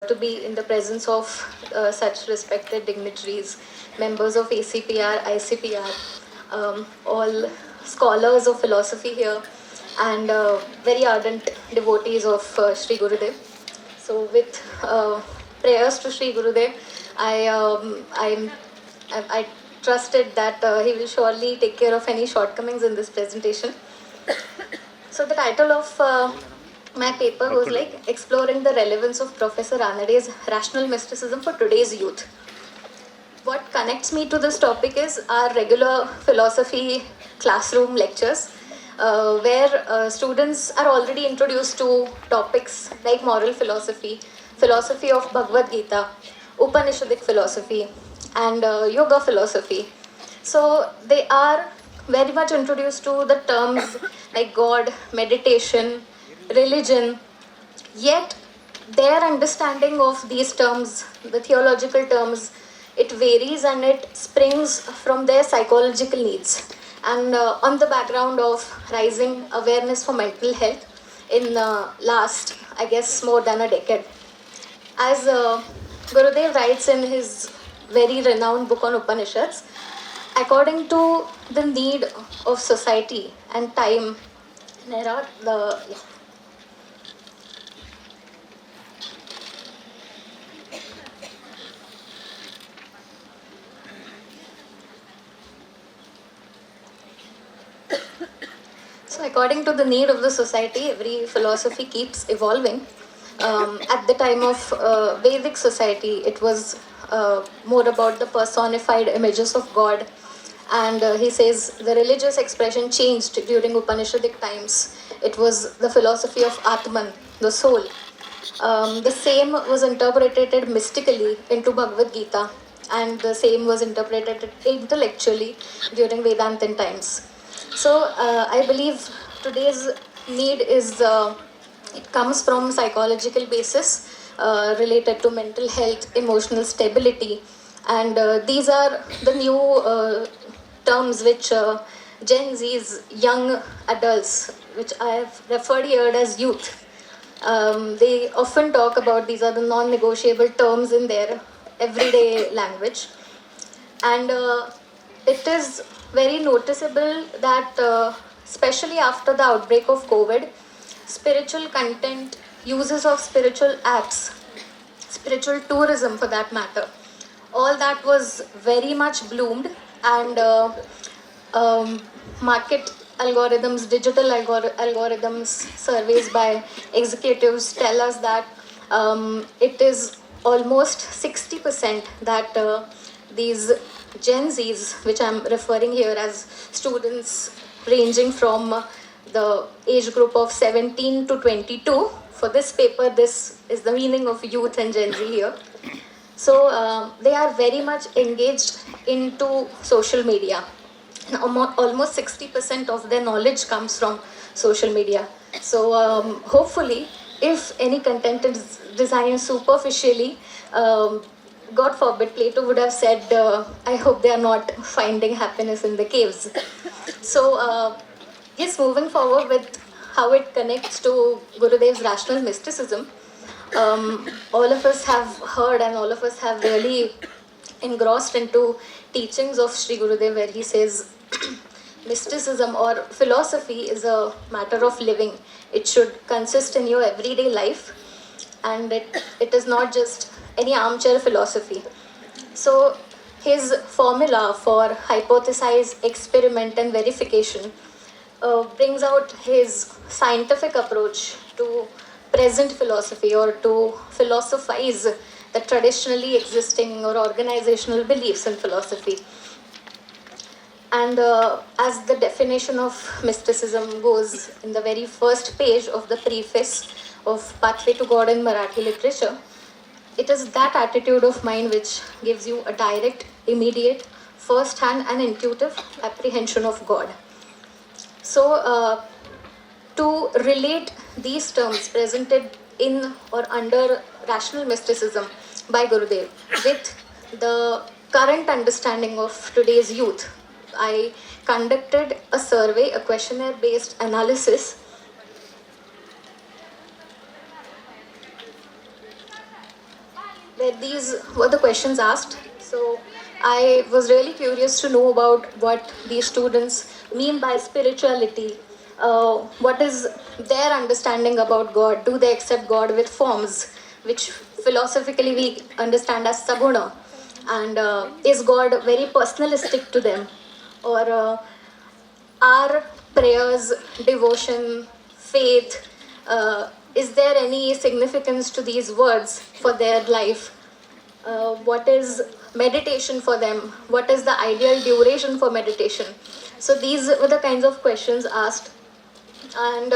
to be in the presence of such respected dignitaries, members of ACPR, ICPR, all scholars of philosophy here, and very ardent devotees of Sri Gurudev. So, with prayers to Sri Gurudev, I trusted that he will surely take care of any shortcomings in this presentation. So the title of my paper was like Exploring the Relevance of Professor Ranade's Rational Mysticism for Today's Youth. What connects me to this topic is our regular philosophy classroom lectures, where students are already introduced to topics like moral philosophy, philosophy of Bhagavad Gita, Upanishadic philosophy, and yoga philosophy. So they are very much introduced to the terms like God, meditation, religion, yet their understanding of these terms, the theological terms, it varies and it springs from their psychological needs. And on the background of rising awareness for mental health in last, I guess, more than a decade. As Gurudev writes in his very renowned book on Upanishads, according to the need of society and time, there are the So, according to the need of the society, every philosophy keeps evolving. At the time of Vedic society, it was more about the personified images of God. And he says the religious expression changed during Upanishadic times. It was the philosophy of Atman, the soul. The same was interpreted mystically into Bhagavad Gita, and the same was interpreted intellectually during Vedantin times. So I believe today's need is it comes from psychological basis related to mental health, emotional stability, and these are the new terms which Gen Z's young adults, which I have referred here as youth, they often talk about these are the non-negotiable terms in their everyday language, and it is very noticeable that especially after the outbreak of COVID, spiritual content, uses of spiritual apps, spiritual tourism for that matter, all that was very much bloomed, and um, market algorithms, digital algorithms, surveys by executives tell us that it is almost 60% that these Gen Zs, which I'm referring here as students ranging from the age group of 17 to 22. For this paper, this is the meaning of youth and Gen Z here. So they are very much engaged into social media. Almost 60% of their knowledge comes from social media. So hopefully, if any content is designed superficially, God forbid, Plato would have said, I hope they are not finding happiness in the caves. So, yes, moving forward with how it connects to Gurudev's rational mysticism, all of us have heard and all of us have really engrossed into teachings of Sri Gurudev, where he says mysticism or philosophy is a matter of living. It should consist in your everyday life, and it is not just any armchair philosophy. So his formula for hypothesize, experiment, and verification brings out his scientific approach to present philosophy, or to philosophize the traditionally existing or organizational beliefs in philosophy. And as the definition of mysticism goes in the very first page of the preface of Pathway to God in Marathi literature, it is that attitude of mind which gives you a direct, immediate, first hand, and intuitive apprehension of God. So, to relate these terms presented in or under rational mysticism by Gurudev with the current understanding of today's youth, I conducted a survey, a questionnaire based analysis where these were the questions asked. So I was really curious to know about what these students mean by spirituality. What is their understanding about God? Do they accept God with forms, which philosophically we understand as saguna? And is God very personalistic to them? Or are prayers, devotion, faith, is there any significance to these words for their life? What is meditation for them? What is the ideal duration for meditation? So these were the kinds of questions asked. And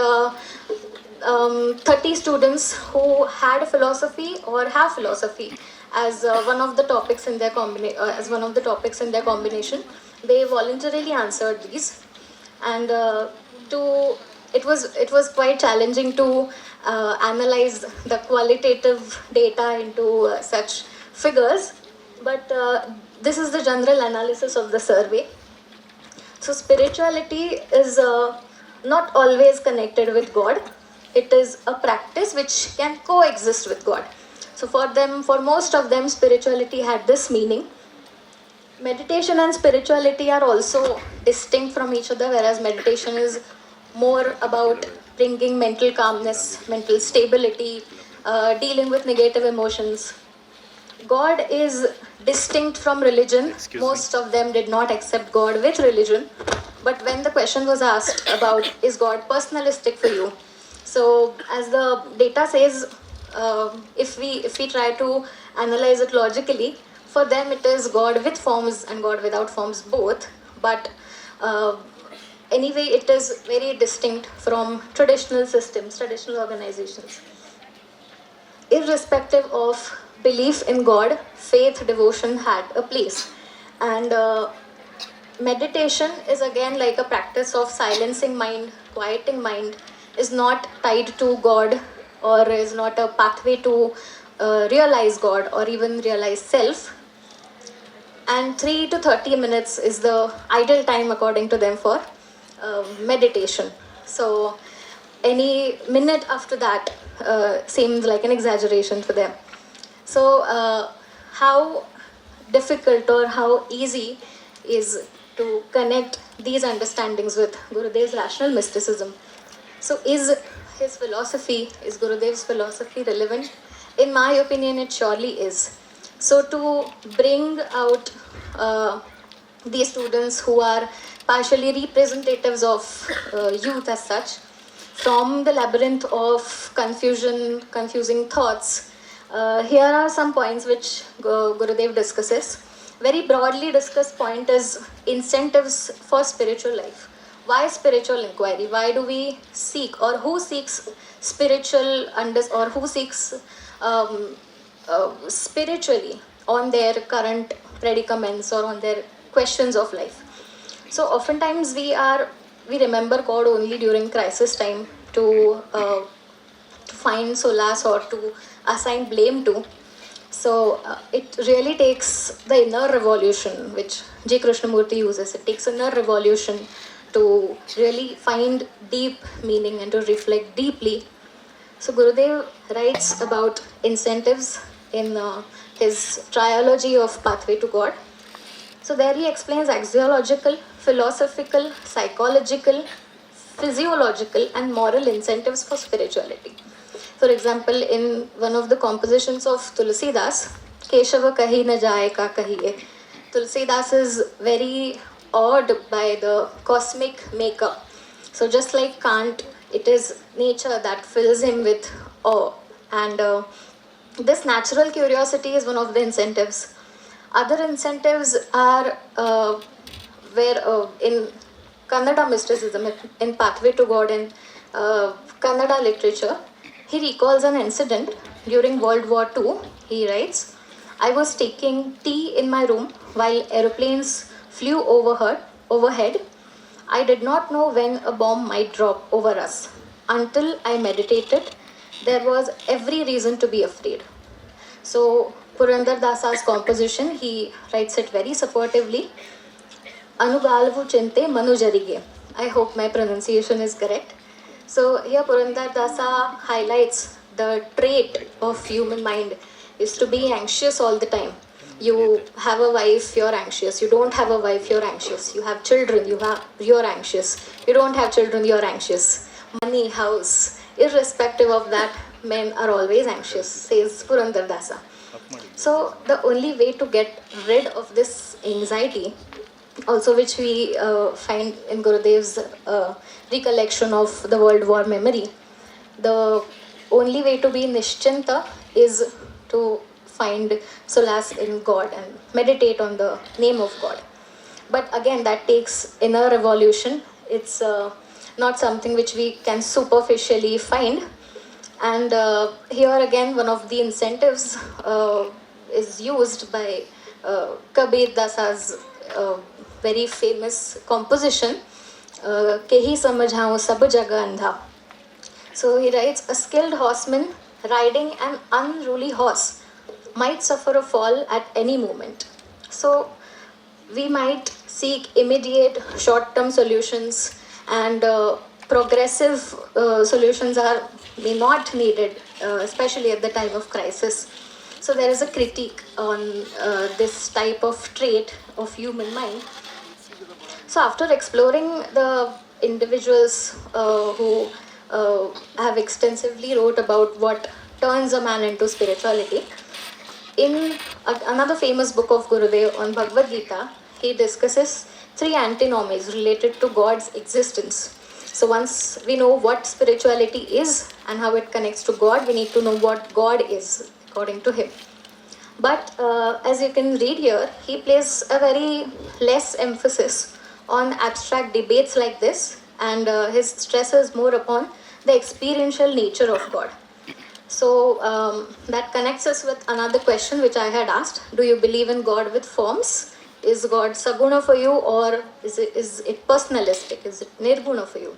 30 students who had philosophy or have philosophy as one of the topics in their as one of the topics in their combination, they voluntarily answered these. And to it was quite challenging to analyze the qualitative data into such figures, but this is the general analysis of the survey. So spirituality is not always connected with God. It is a practice which can coexist with God. So for them, for most of them, spirituality had this meaning. Meditation and spirituality are also distinct from each other, whereas meditation is more about bringing mental calmness, mental stability, dealing with negative emotions. God is distinct from religion. Most of them did not accept God with religion. But when the question was asked about is God personalistic for you, so as the data says, if we try to analyze it logically, for them it is God with forms and God without forms both. But uh, anyway, it is very distinct from traditional systems, traditional organizations. Irrespective of belief in God, faith, devotion had a place. And meditation is again like a practice of silencing mind, quieting mind, is not tied to God or is not a pathway to realize God or even realize self. And 3 to 30 minutes is the ideal time according to them for meditation. So any minute after that seems like an exaggeration for them. So how difficult or how easy is to connect these understandings with Gurudev's rational mysticism? So is Gurudev's philosophy relevant? In my opinion, it surely is. So to bring out these students who are partially representatives of youth as such, from the labyrinth of confusing thoughts, here are some points which Gurudev discusses. Very broadly discussed point is incentives for spiritual life. Why spiritual inquiry? Why do we seek, or who seeks or who seeks spiritually on their current predicaments or on their questions of life? So oftentimes we remember God only during crisis time to find solace or to assign blame to. So it really takes the inner revolution, which J. Krishnamurti uses. It takes inner revolution to really find deep meaning and to reflect deeply. So Gurudev writes about incentives in his trilogy of Pathway to God. So there he explains axiological, philosophical, psychological, physiological and moral incentives for spirituality. For example, in one of the compositions of Tulsidas, Keshava kahi na jaye ka kahiye, Tulsidas is very awed by the cosmic makeup. So just like Kant, it is nature that fills him with awe. And this natural curiosity is one of the incentives. Other incentives are where in Kannada mysticism, in Pathway to God, in Kannada literature, he recalls an incident during World War II. He writes, I was taking tea in my room while aeroplanes flew overhead. I did not know when a bomb might drop over us. Until I meditated, there was every reason to be afraid. So, Purandar Dasa's composition, he writes it very supportively. Anugalvu Chinte Manujarige. I hope my pronunciation is correct. So here Purandar Dasa highlights the trait of human mind is to be anxious all the time. You have a wife, you're anxious. You don't have a wife, you're anxious. You have children, you're anxious. You don't have children, you're anxious. Money, house, irrespective of that, men are always anxious, says Purandar Dasa. So the only way to get rid of this anxiety, also which we find in Gurudev's recollection of the World War memory, the only way to be Nischinta is to find solace in God and meditate on the name of God. But again, that takes inner evolution. It's not something which we can superficially find. And here again, one of the incentives is used by Kabir Dasa's very famous composition, Kehi Samajhao Sab Jaga Andha. So he writes, a skilled horseman riding an unruly horse might suffer a fall at any moment. So we might seek immediate short-term solutions, and progressive solutions are may not needed, especially at the time of crisis. So there is a critique on this type of trait of human mind. So after exploring the individuals who have extensively wrote about what turns a man into spirituality, in another famous book of Gurudev on Bhagavad Gita, he discusses three antinomies related to God's existence. So once we know what spirituality is and how it connects to God, we need to know what God is according to him. But as you can read here, he places a very less emphasis on abstract debates like this, and his stress is more upon the experiential nature of God. So that connects us with another question which I had asked. Do you believe in God with forms? Is God saguna for you, or is it personalistic? Is it nirguna for you?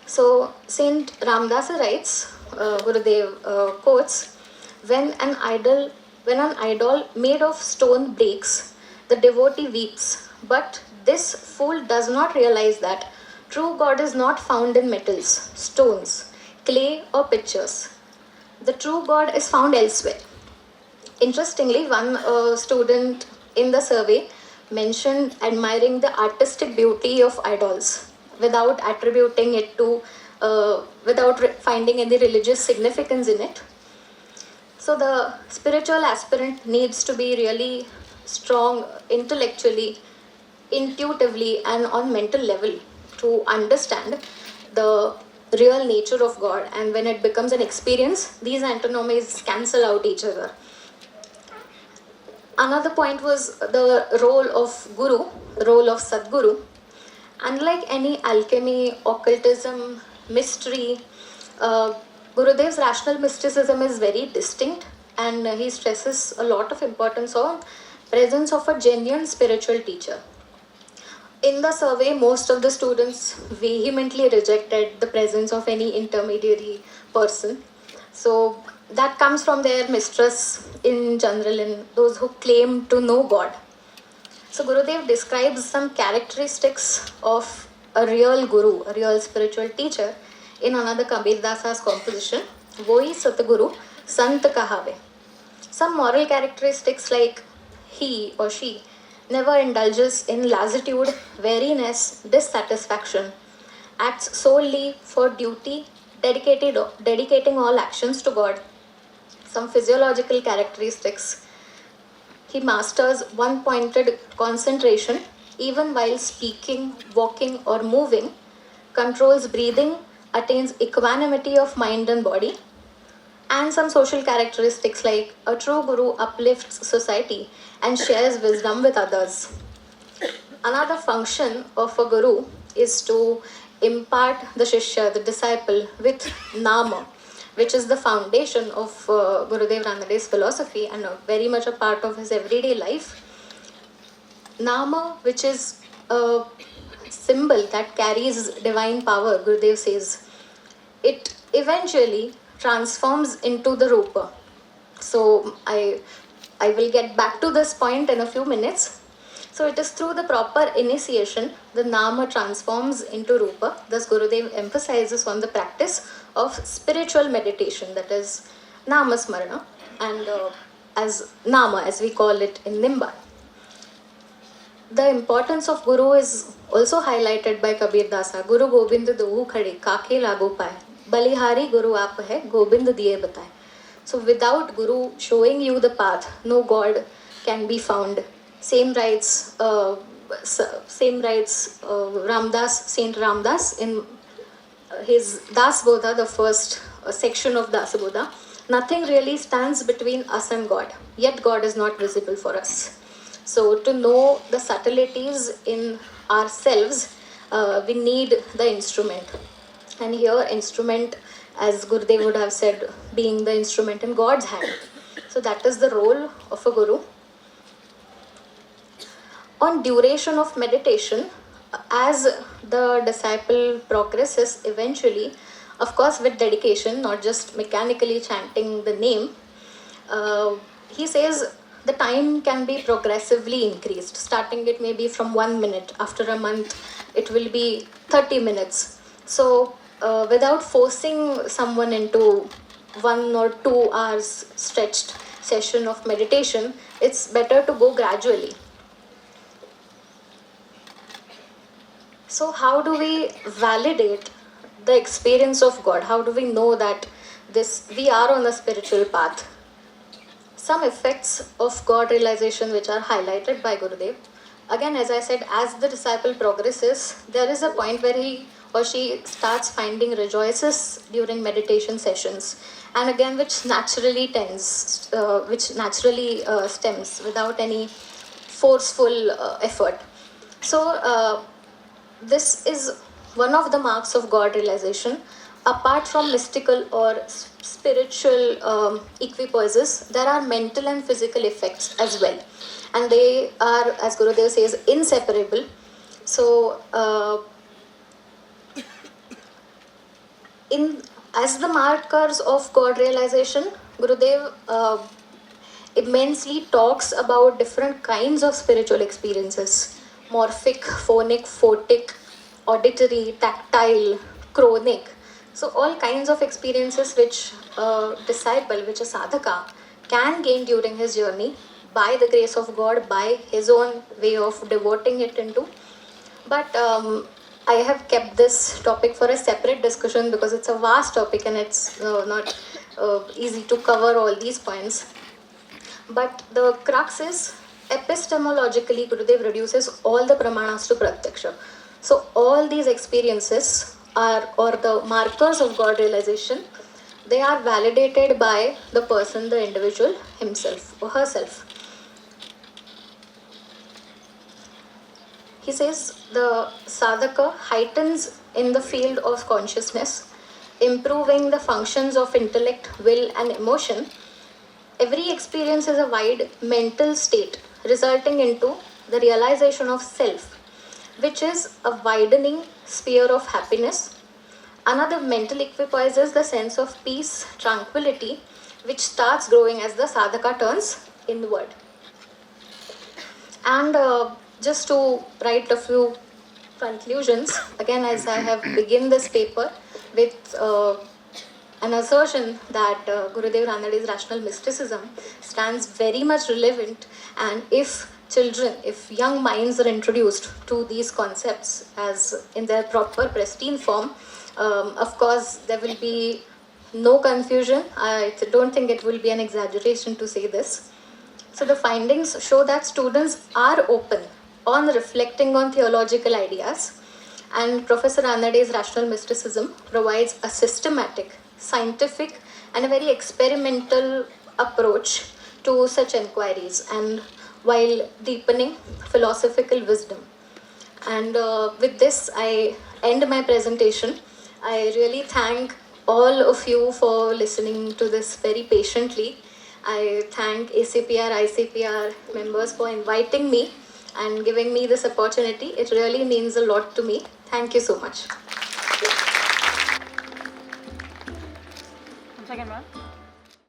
So Saint Ramdasa writes, Gurudev quotes, when an idol made of stone breaks, the devotee weeps. But this fool does not realize that true God is not found in metals, stones, clay, or pictures. The true God is found elsewhere. Interestingly, one student in the survey mentioned admiring the artistic beauty of idols without attributing it to, finding any religious significance in it. So the spiritual aspirant needs to be really strong intellectually, intuitively, and on mental level to understand the real nature of God. And when it becomes an experience, these antinomies cancel out each other. Another point was the role of Guru, the role of Sadguru. Unlike any alchemy, occultism, mystery, Gurudev's rational mysticism is very distinct, and he stresses a lot of importance on presence of a genuine spiritual teacher. In the survey, most of the students vehemently rejected the presence of any intermediary person. So that comes from their mistrust in general in those who claim to know God. So Gurudev describes some characteristics of a real guru, a real spiritual teacher, in another Kabir Dasa's composition, Voi Satguru Sant Kahave. Some moral characteristics like he or she never indulges in lassitude, weariness, dissatisfaction, acts solely for duty, dedicating all actions to God. Some physiological characteristics. He masters one pointed concentration even while speaking, walking, or moving, controls breathing, attains equanimity of mind and body, and some social characteristics like a true guru uplifts society and shares wisdom with others. Another function of a guru is to impart the shishya, the disciple, with nama, which is the foundation of Gurudev Ranade's philosophy and very much a part of his everyday life. Nama, which is a symbol that carries divine power, Gurudev says, it eventually transforms into the Rupa. So I will get back to this point in a few minutes. So it is through the proper initiation, the Nama transforms into Rupa. Thus Gurudev emphasizes on the practice of spiritual meditation, that is Nama Smarana. and as Nama, as we call it in Nimba. The importance of Guru is also highlighted by Kabir Dasa. Guru Gobind dohu khade, kaake lago paye. Balihari Guru aap hai, Gobind diye bataye. So without Guru showing you the path, no God can be found. Same writes Ramdas, Saint Ramdas in his Das Bodha, the first section of Das Bodha. Nothing really stands between us and God, yet God is not visible for us. So to know the subtleties in ourselves, we need the instrument. And here instrument, as Gurudev would have said, being the instrument in God's hand. So that is the role of a Guru. On duration of meditation, as the disciple progresses eventually, of course with dedication, not just mechanically chanting the name, he says the time can be progressively increased. Starting it maybe from 1 minute, after a month it will be 30 minutes. So without forcing someone into 1 or 2 hours stretched session of meditation, it's better to go gradually. So how do we validate the experience of God? How do we know that we are on a spiritual path? Some effects of God realization which are highlighted by Gurudev. Again, as I said, as the disciple progresses, there is a point where he or she starts finding rejoices during meditation sessions, and again which naturally stems without any forceful effort. So this is one of the marks of God realization. Apart from mystical or spiritual equipoises, there are mental and physical effects as well. And they are, as Gurudev says, inseparable. So, as the markers of God realization, Gurudev immensely talks about different kinds of spiritual experiences: morphic, phonic, photic, auditory, tactile, chronic. So all kinds of experiences which a disciple, which a sadhaka can gain during his journey by the grace of God, by his own way of devoting it into. But I have kept this topic for a separate discussion because it's a vast topic and it's not easy to cover all these points. But the crux is, epistemologically, Gurudev reduces all the pramanas to pratyaksha. So all these experiences are, or the markers of God realization, they are validated by the person, the individual himself or herself. He says the sadhaka heightens in the field of consciousness, improving the functions of intellect, will, and emotion. Every experience is a wide mental state resulting into the realization of self, which is a widening sphere of happiness. Another mental equipoise is the sense of peace, tranquility, which starts growing as the sadhaka turns inward. And just to write a few conclusions, again, as I have begun this paper with an assertion that Gurudev Ranade's rational mysticism stands very much relevant, and if young minds are introduced to these concepts as in their proper pristine form, of course there will be no confusion. I don't think it will be an exaggeration to say this. So the findings show that students are open on reflecting on theological ideas, and Professor Ranade's rational mysticism provides a systematic, scientific, and a very experimental approach to such inquiries, and while deepening philosophical wisdom. And with this, I end my presentation. I really thank all of you for listening to this very patiently. I thank ACPR, ICPR members for inviting me and giving me this opportunity. It really means a lot to me. Thank you so much.